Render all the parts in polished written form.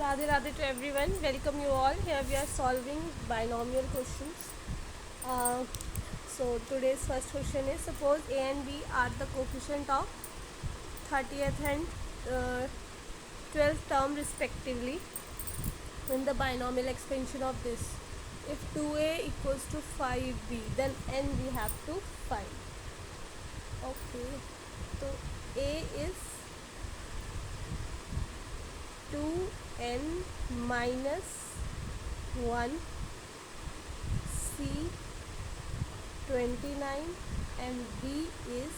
Radhe Radhe to everyone. Welcome you all. Here we are solving binomial questions. Uh, so today's first question is, suppose A and B are the coefficient of 30th and 12th term respectively in the binomial expansion of this. If 2A equals to 5B, then N we have to find. Okay, so A is 2N minus 1, C 29, and B is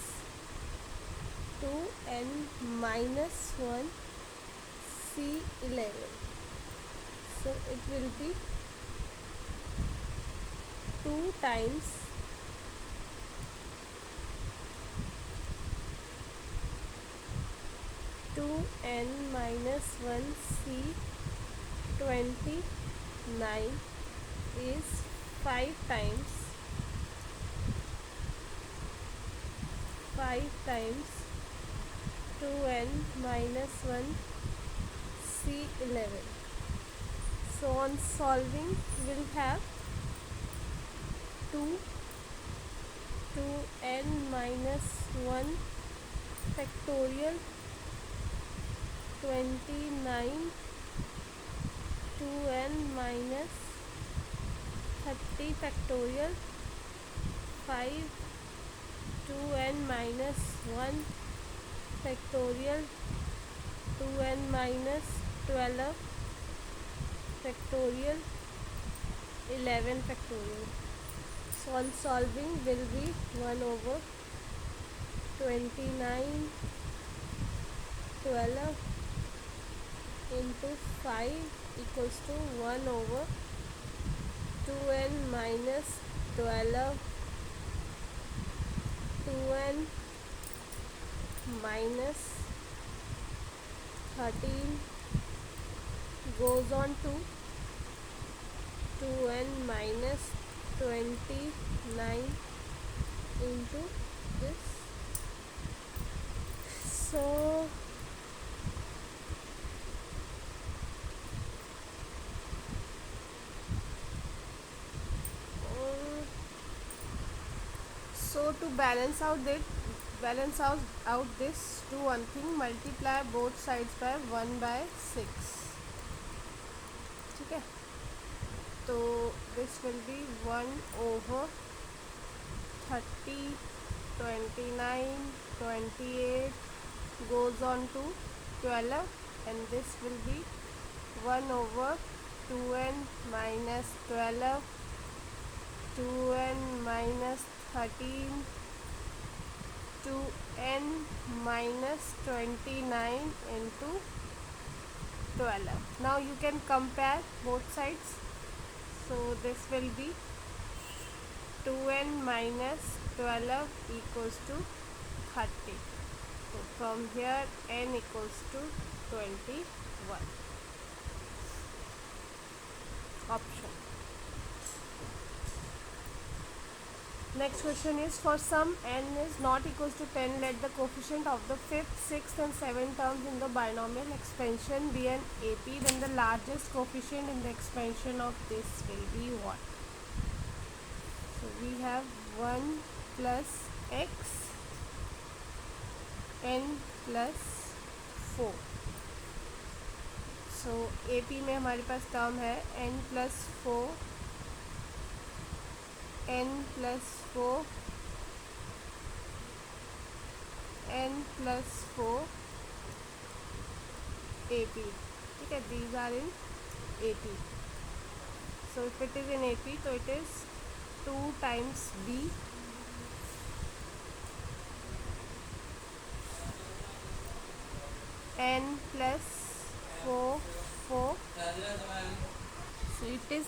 2N minus 1, C 11. So it will be 2 times 2N minus 1, C 29 is 5 times 2N minus 1, C 11. So on solving we'll have 2N minus 1 factorial 29, 2N minus 30 factorial 5, 2N minus 1 factorial 2N minus 12 factorial 11 factorial. So on solving will be 1 over 29 12 into 5 equals to 1 over 2N minus 12 2N minus 13 goes on to 2N minus 29 into this. So to balance out this, do one thing, multiply both sides by 1/6. ठीक है, तो this will be 1 over 30, 29, 28 goes on to 12, and this will be 1 over 2N minus 12, 2N minus 13, 2N minus 29 into 12. Now you can compare both sides. So this will be 2N minus 12 equals to 30. So from here N equals to 21. Option. Next question is, for some N is not equals to 10, let the coefficient of the 5th, 6th and 7th terms in the binomial expansion be an AP, then the largest coefficient in the expansion of this will be what? So we have 1 plus x n plus 4. So AP में हमारे पास term है n plus 4, n plus 4, n plus 4 AP. ठीक है, these are in AP. So if it is in AP, so it is 2 times B n plus 4 4. So it is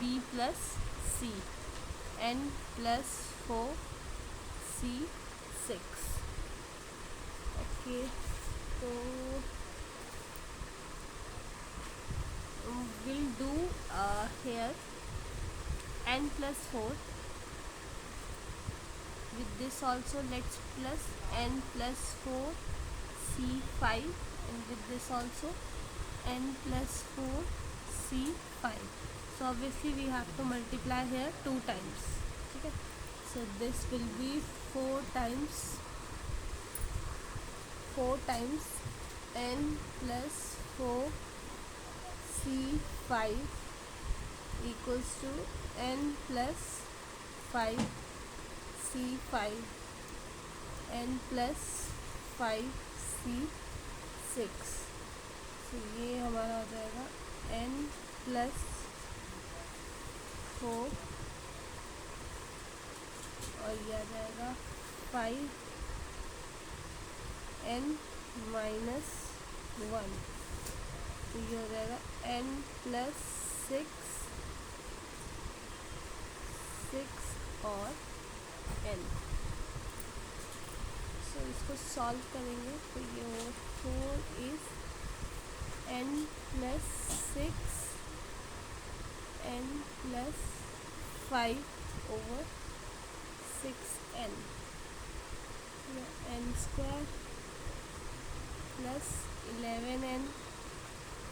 B plus C, n plus 4 C 6. Okay, so we'll do here n plus 4. With this also let's plus n plus 4 C 5, and with this also n plus 4c5. So obviously we have to multiply here 2 times. ठीक है, so this will be 4 times n plus 4c5 equals to n plus 5c5 n plus 5c6. तो ये हमारा हो जाएगा n plus 4 और ये आ जाएगा 5n माइनस 1. तो ये हो जाएगा n प्लस 6 और n. सो इसको सॉल्व करेंगे तो ये हो 4 is n plus 6 n plus 5 over 6n. n square plus 11n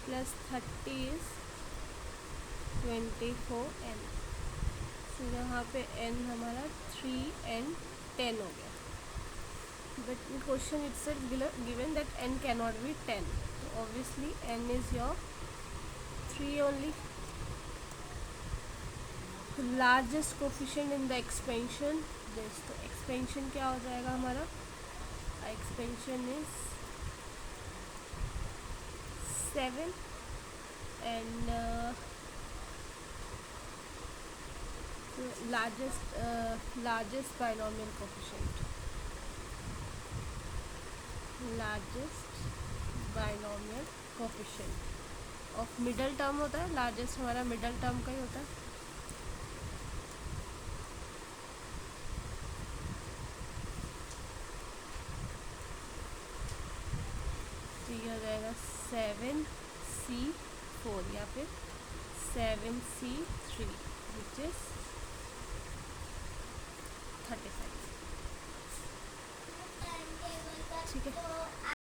plus 30 is 24n. तो यहाँ पे n हमारा 3n 10 हो गया. But in question itself given that n cannot be 10. So obviously n is your 3 only. The largest coefficient in the expansion this. तो expansion क्या हो जाएगा हमारा? Expansion is 7 and largest binomial coefficient. Largest binomial coefficient of middle term होता है. largest हमारा middle term का ही होता है. तो ये हो जाएगा 7c4 या फिर 7c3 which is 35. ठीक है.